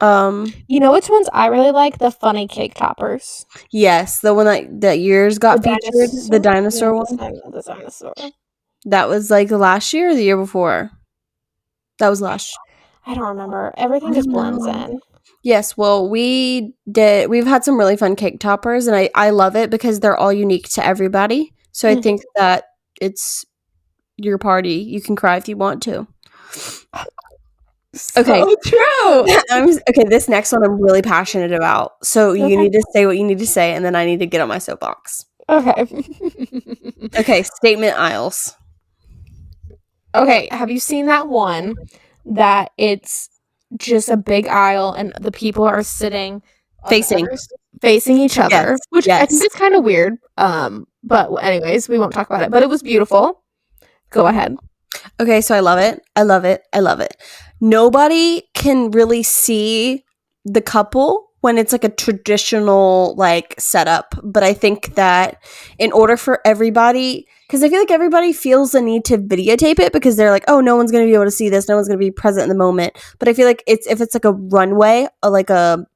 You know which ones I really like? The funny cake toppers. Yes, the one that yours got featured, the dinosaur one. The dinosaur. That was like last year or the year before? That was last. I don't remember. Everything just blends in. Yes, well, we've had some really fun cake toppers, and I love it because they're all unique to everybody. So I think that it's your party. You can cry if you want to. Okay. So true. Okay, this next one I'm really passionate about. So you need to say what you need to say, and then I need to get on my soapbox. Okay. Okay, statement aisles. Okay, have you seen that one that it's just a big aisle and the people are sitting facing each other, yes, which I think is kind of weird. But anyways, we won't talk about it. But it was beautiful. Go ahead. Okay, so I love it. I love it. I love it. Nobody can really see the couple when it's like a traditional like setup, but I think that in order for everybody, because I feel like everybody feels the need to videotape it because they're like, oh, no one's going to be able to see this, no one's going to be present in the moment. But I feel like if it's like a runway, like a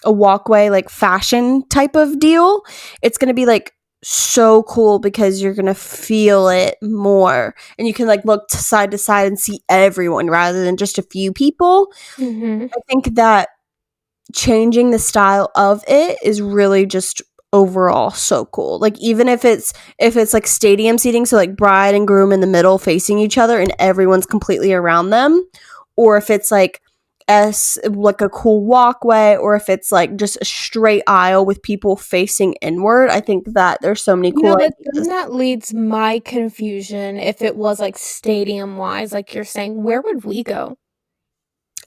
walkway, like fashion type of deal, it's going to be like so cool because you're gonna feel it more, and you can like look to side and see everyone rather than just a few people. I think that changing the style of it is really just overall so cool. Like even if it's like stadium seating, so like bride and groom in the middle facing each other and everyone's completely around them, or if it's like like a cool walkway, or if it's like just a straight aisle with people facing inward. I think that there's so many cool ideas. That leads my confusion. If it was like stadium wise, like you're saying, where would we go?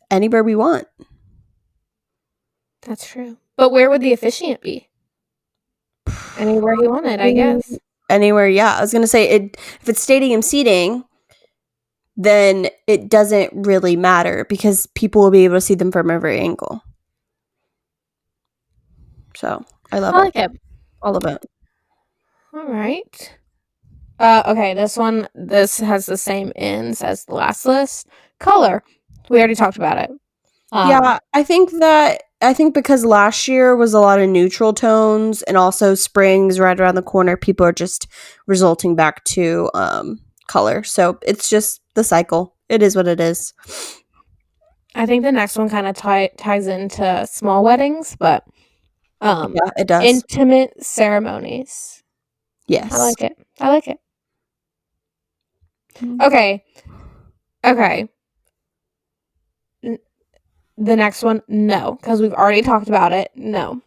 Anywhere we want. That's true. But where would the officiant be? Anywhere he wanted, I guess. Anywhere, yeah. I was gonna say if it's stadium seating, then it doesn't really matter because people will be able to see them from every angle. So I like it. All of it. All right. Okay, this has the same ends as the last list. Color. We already talked about it. Yeah, I think because last year was a lot of neutral tones, and also spring's right around the corner, people are just resulting back to color. So it's just the cycle. It is what it is. I think the next one kind of ties into small weddings, but yeah, it does. Intimate ceremonies. Yes. I like it. Okay. The next one, no, because we've already talked about it. No.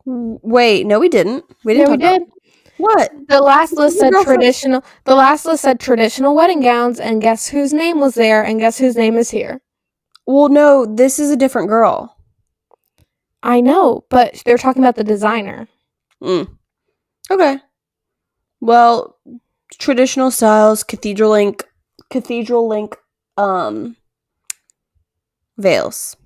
Wait, no, we didn't. We did. What? The last list said traditional. The last list said traditional wedding gowns, and guess whose name was there, and guess whose name is here. Well, no, this is a different girl. I know, but they're talking about the designer. Okay. Well, traditional styles, cathedral link veils,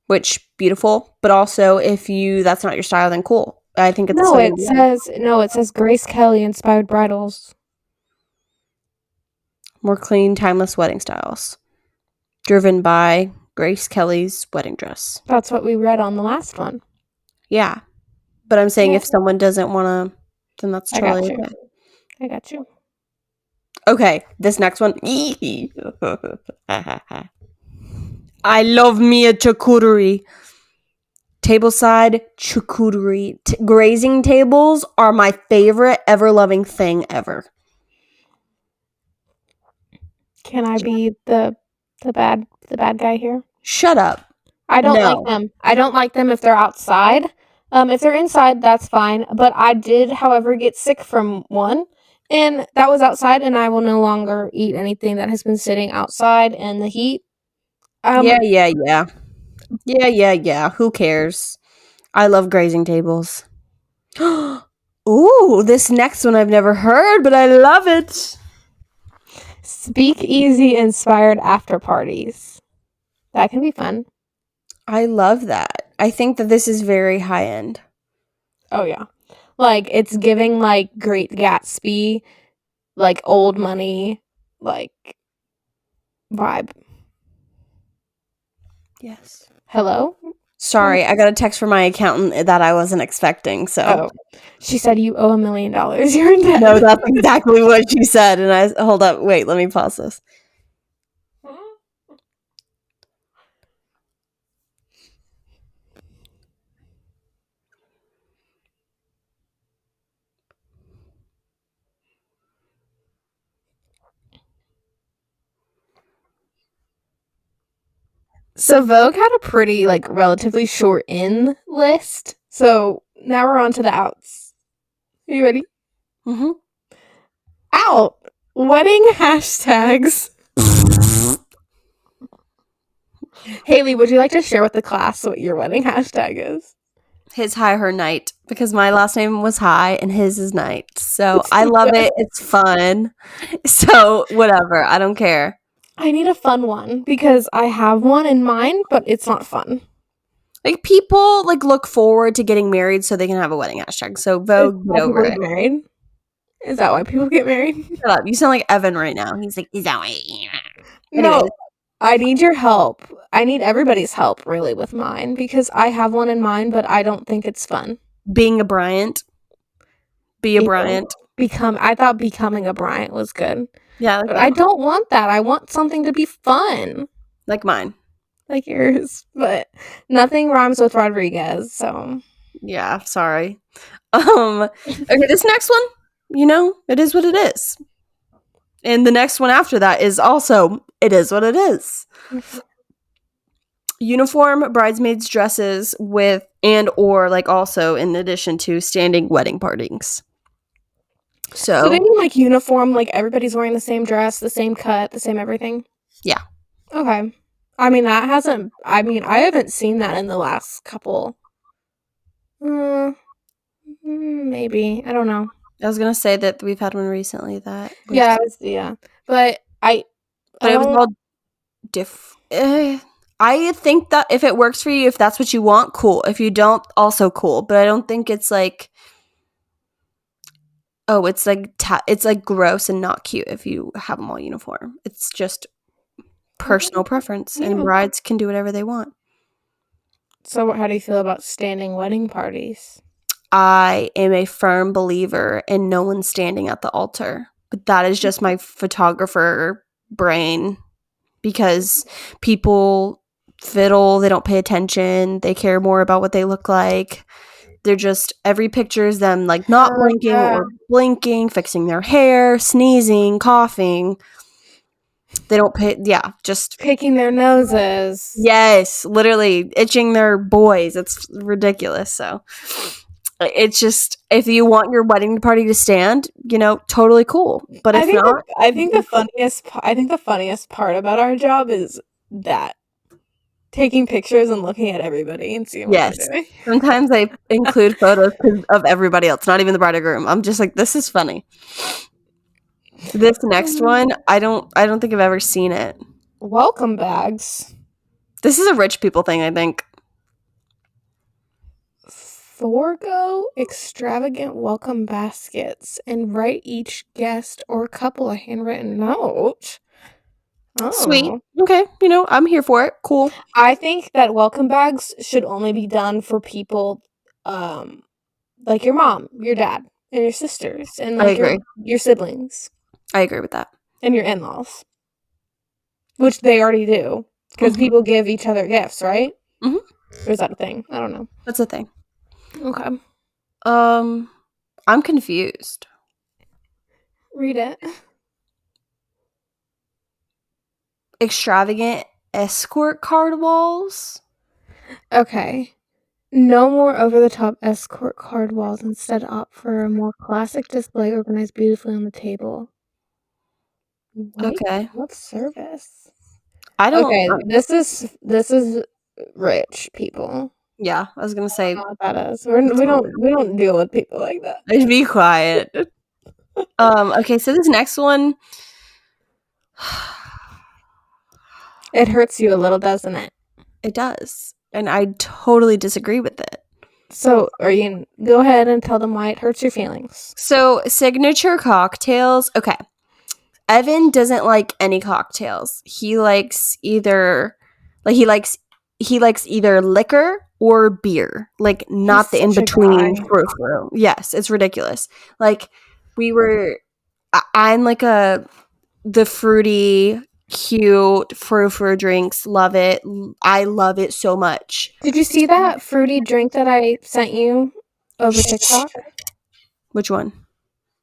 which beautiful, but also if that's not your style, then cool. I think it's No, so it says Grace Kelly inspired bridals. more clean, timeless wedding styles, driven by Grace Kelly's wedding dress. That's what we read on the last one. Yeah, but I'm saying Yeah. if someone doesn't want to, then that's totally okay. I got you. Okay, this next one. I love me a charcuterie. Tableside charcuterie. Grazing tables are my favorite ever-loving thing ever. Can I be the bad guy here? Shut up. I don't No. like them. I don't like them if they're outside. If they're inside, that's fine. But I did, however, get sick from one, and that was outside, and I will no longer eat anything that has been sitting outside in the heat. Yeah. Who cares? I love grazing tables. Ooh, this next one I've never heard, but I love it. Speakeasy inspired after parties. That can be fun. I love that. I think that this is very high end. Oh yeah. Like it's giving like Great Gatsby, like old money, like vibe. Yes. Hello? Sorry, I got a text from my accountant that I wasn't expecting, so. Oh. She said you owe $1 million. You're in debt. No, that's exactly what she said, and I hold up, wait, let me pause this. So Vogue had a pretty, like, relatively short in list. So now we're on to the outs. Are you ready? Mm-hmm. Out! Wedding hashtags. Hailey, would you like to share with the class what your wedding hashtag is? His, high, her, night, because my last name was High and his is Night. So I love it. It's fun. So whatever. I don't care. I need a fun one because I have one in mind, but it's not fun. Like people like look forward to getting married so they can have a wedding hashtag. So Vogue, get over it. Married? Is that why people get married? Shut up. You sound like Evan right now. He's like, is that why? No, I need your help. I need everybody's help, really, with mine because I have one in mind, but I don't think it's fun. Being a Bryant. Be a Bryant. I thought becoming a Bryant was good. Yeah, but I don't want that. I want something to be fun. Like mine. Like yours. But nothing rhymes with Rodriguez, so. Yeah, sorry. Okay, this next one, it is what it is. And the next one after that is also, it is what it is. Uniform bridesmaids dresses with and or like also in addition to standing wedding partings. So they mean like uniform, like everybody's wearing the same dress, the same cut, the same everything? Yeah. Okay. I mean, I haven't seen that in the last couple. Maybe. I don't know. I was going to say that we've had one recently that was, yeah. But it was all I think that if it works for you, if that's what you want, cool. If you don't, also cool. But I don't think it's like, oh, it's like it's like gross and not cute if you have them all uniform. It's just personal preference, and brides can do whatever they want. So how do you feel about standing wedding parties? I am a firm believer in no one standing at the altar. But that is just my photographer brain because people fiddle, they don't pay attention, they care more about what they look like. They're just, every picture is them like not blinking or blinking, fixing their hair, sneezing, coughing. They don't pay, just picking their noses. Yes, literally itching their boys. It's ridiculous. So it's just, if you want your wedding party to stand, totally cool. But if not, I think the funniest part about our job is that taking pictures and looking at everybody and seeing what they're doing. Sometimes I include photos of everybody else, not even the bride or groom. I'm just like, this is funny. This next one, I don't think I've ever seen it. Welcome bags. This is a rich people thing, I think. Forgo extravagant welcome baskets and write each guest or couple a handwritten note. Sweet. Oh. Okay, I'm here for it. Cool. I think that welcome bags should only be done for people like your mom, your dad, and your sisters, and I like agree. your siblings I agree with that. and your in-laws, which they already do because Mhm. people give each other gifts, right? Mhm. Or is that a thing? I don't know. That's the thing. Okay, I'm confused. read it. Extravagant escort card walls? Okay. No more over-the-top escort card walls. Instead, opt for a more classic display organized beautifully on the table. Wait, Okay. what service? I don't Okay, this is rich people. yeah, I was gonna I don't say, know what that is. We don't deal with people like that. be quiet. Okay, so this next one, It hurts you a little, doesn't it? it does. And I totally disagree with it. So, or you can go ahead and tell them why it hurts your feelings. So, signature cocktails. Okay. Evan doesn't like any cocktails. He likes either like he likes either liquor or beer. Like He's not the in such a guy. between frou-frou. Yes, it's ridiculous. Like we were I'm like the fruity cute frou-frou drinks. Love it. I love it so much. Did you see that fruity drink that I sent you over TikTok? Which one?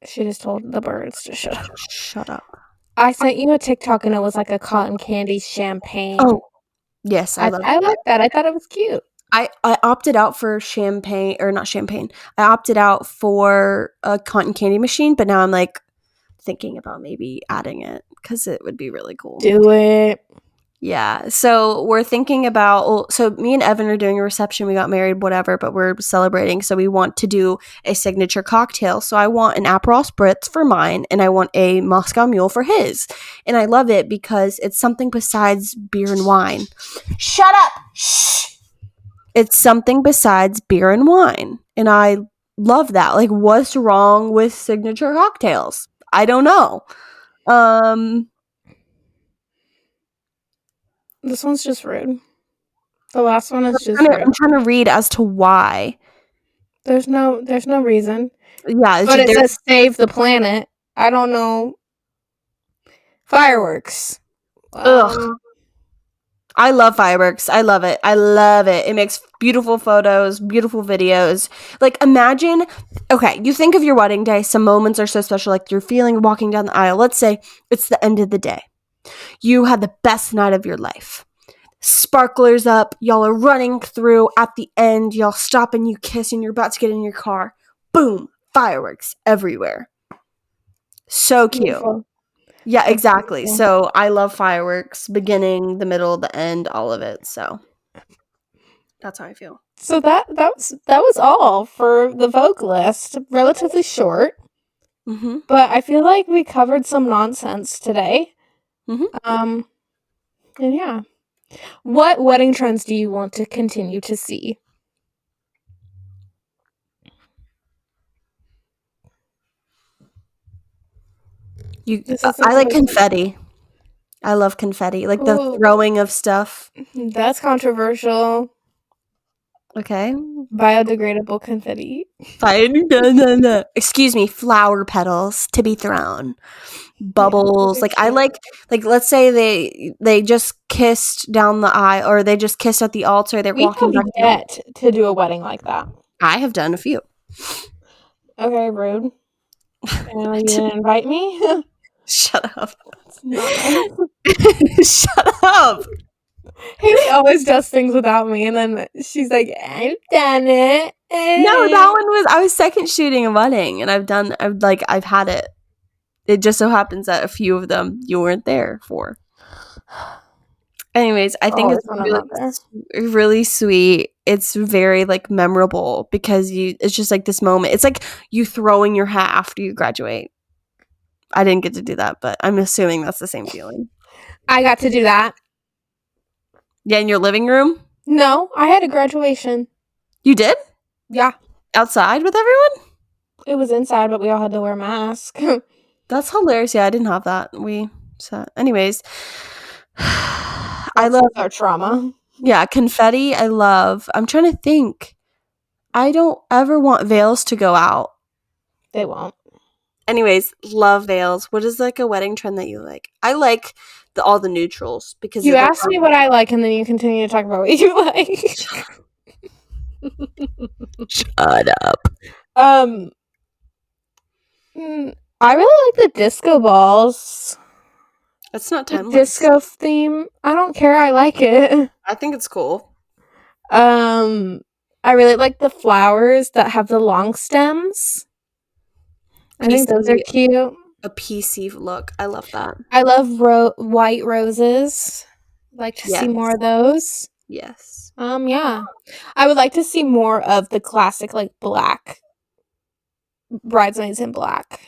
She just told the birds to shut up. Shut up. I sent you a TikTok and it was like a cotton candy champagne. Oh, yes, I love I like that. I thought it was cute. I opted out for champagne or not champagne. I opted out for a cotton candy machine, but now I'm like thinking about maybe adding it because it would be really cool. Do it. Yeah. So we're thinking about, well, so me and Evan are doing a reception. We got married, whatever, but we're celebrating. So we want to do a signature cocktail. So I want an Aperol Spritz for mine and I want a Moscow Mule for his. And I love it because it's something besides beer and wine. Shut up. Shh. It's something besides beer and wine. And I love that. Like, what's wrong with signature cocktails? I don't know. This one's just rude. The last one is just rude. I'm trying to read as to why. There's no reason. Yeah, But it says save the planet. I don't know. Fireworks. Ugh. I love fireworks. I love it. I love it. It makes beautiful photos, beautiful videos. Like, imagine, okay, you think of your wedding day. Some moments are so special, like you're feeling walking down the aisle. Let's say it's the end of the day. You had the best night of your life. Sparklers up. Y'all are running through. At the end, y'all stop and you kiss and you're about to get in your car. Boom. Fireworks everywhere. So cute. Beautiful. Yeah, That's exactly. beautiful. So I love fireworks, beginning, the middle, the end, all of it. So that's how I feel. So that was all for the Vogue list. Relatively short, Mm-hmm. but I feel like we covered some nonsense today. Mm-hmm. And yeah. What wedding trends do you want to continue to see? I like confetti. I love confetti, like the Ooh, throwing of stuff. that's controversial. Okay. Biodegradable confetti. Fine. No. Excuse me, flower petals to be thrown. Bubbles. Yeah, Like I like let's say they just kissed down the aisle or they just kissed at the altar, they're we walking have back down. yet to do a wedding like that. I have done a few. Okay, rude. And you didn't invite me? Shut up. It's not nice. Shut up. Haley always does things without me, and then she's like, I've done it. No, that one was I was second shooting a wedding and I've had it. It just so happens that a few of them you weren't there for. Anyways, I think it's really, really sweet. It's very like memorable because it's just like this moment. It's like you throwing your hat after you graduate. I didn't get to do that, but I'm assuming that's the same feeling. I got to do that. Yeah, in your living room? No, I had a graduation. You did? Yeah. Outside with everyone? It was inside, but we all had to wear masks. That's hilarious. Yeah, I didn't have that. Anyways. I That's love, our trauma. yeah, confetti. I'm trying to think. I don't ever want veils to go out. They won't. Anyways, love veils. What is like a wedding trend that you like? I like all the neutrals because You it's like, asked me what I like, and then you continue to talk about what you like. shut up. um, I really like the disco balls. It's not The timeless. disco theme. I don't care. I like it. I think it's cool. I really like the flowers that have the long stems. I think those are cute. A PC look. I love that. I love white roses. Like to see more of those. Yes. Yeah. I would like to see more of the classic, like, black bridesmaids in black.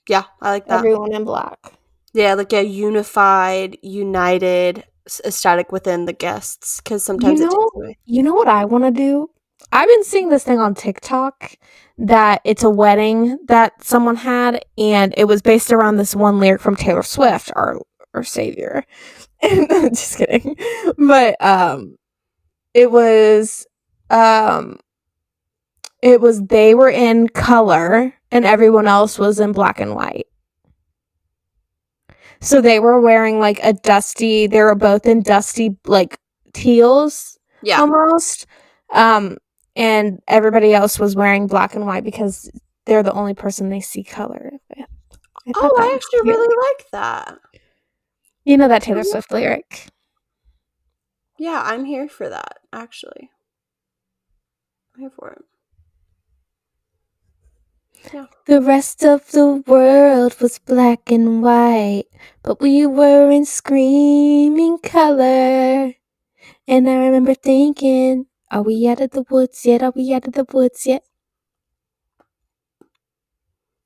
Yeah, I like that. Everyone in black. Yeah, like a united aesthetic within the guests, because sometimes it takes away. You know what I want to do? I've been seeing this thing on TikTok that it's a wedding that someone had, and it was based around this one lyric from Taylor Swift, our savior. Just kidding. But it was they were in color and everyone else was in black and white. So they were wearing like they were both in dusty, like, teals, almost. And everybody else was wearing black and white because they're the only person they see color with. I actually really like that. You know that Taylor Swift lyric? Yeah, I'm here for that, actually. I'm here for it. Yeah. The rest of the world was black and white, but we were in screaming color. And I remember thinking, are we out of the woods yet? Are we out of the woods yet?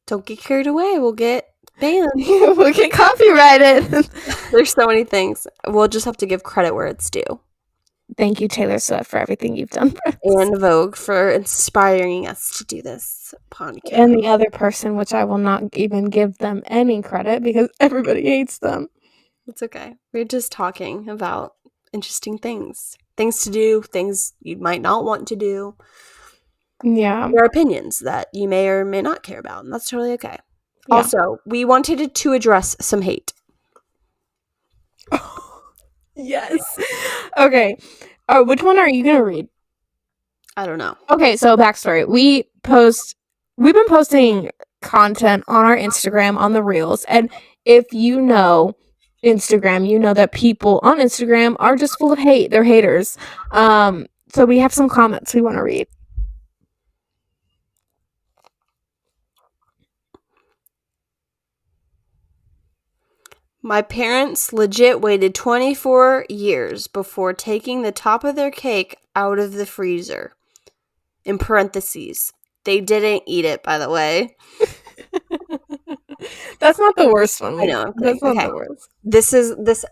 Don't get carried away. We'll get banned. We'll get copyrighted. There's so many things. We'll just have to give credit where it's due. Thank you, Taylor Swift, for everything you've done for us. And Vogue for inspiring us to do this podcast. And the other person, which I will not even give them any credit because everybody hates them. It's okay. We're just talking about interesting things. Things to do, things you might not want to do. Yeah. Your opinions that you may or may not care about, and that's totally okay. Yeah. Also, we wanted to address some hate. Yes. Okay. Which one are you going to read? I don't know. Okay, so backstory. We've been posting content on our Instagram, on the Reels, and if you know Instagram, you know that people on Instagram are just full of hate. They're haters. So we have some comments we want to read. My parents legit waited 24 years before taking the top of their cake out of the freezer. In parentheses, they didn't eat it, by the way. That's not the worst one. I know. That's not the worst.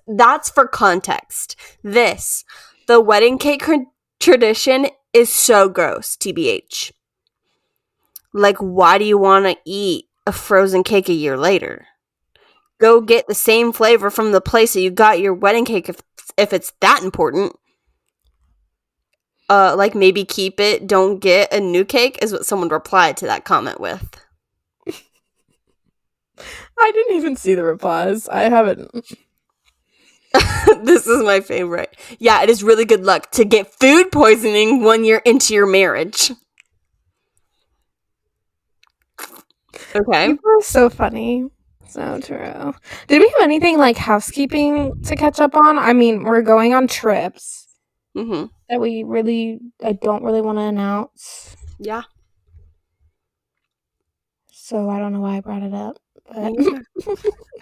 That's for context. The wedding cake tradition is so gross, TBH. Like, why do you want to eat a frozen cake a year later? Go get the same flavor from the place that you got your wedding cake if it's that important. Like, maybe keep it, don't get a new cake, is what someone replied to that comment with. I didn't even see the replies. I haven't. This is my favorite. Yeah, it is really good luck to get food poisoning 1 year into your marriage. Okay. People are so funny. So true. Did we have anything like housekeeping to catch up on? I mean, we're going on trips that I don't really want to announce. Yeah. So I don't know why I brought it up. But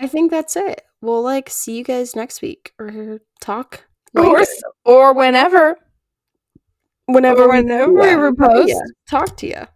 I think that's it. We'll see you guys next week or talk or whenever. Whenever we post. Talk to you.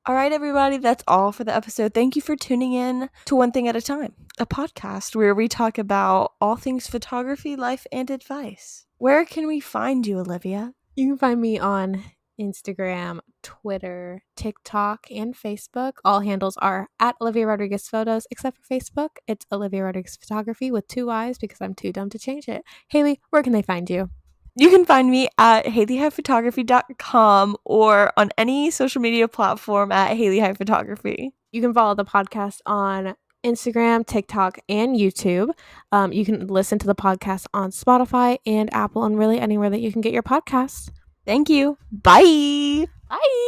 All right, everybody, that's all for the episode. Thank you for tuning in to One Thing at a Time, a podcast where we talk about all things photography, life, and advice. Where can we find you, Olivia? You can find me on Instagram, Twitter, TikTok, and Facebook. All handles are at Olivia Rodriguez Photos, except for Facebook. It's Olivia Rodriguez Photography with 2 Y's because I'm too dumb to change it. Hailey, where can they find you? You can find me at HaileyHighPhotography.com or on any social media platform at Hailey High Photography. You can follow the podcast on Instagram, TikTok, and YouTube. You can listen to the podcast on Spotify and Apple and really anywhere that you can get your podcasts. Thank you. Bye. Bye.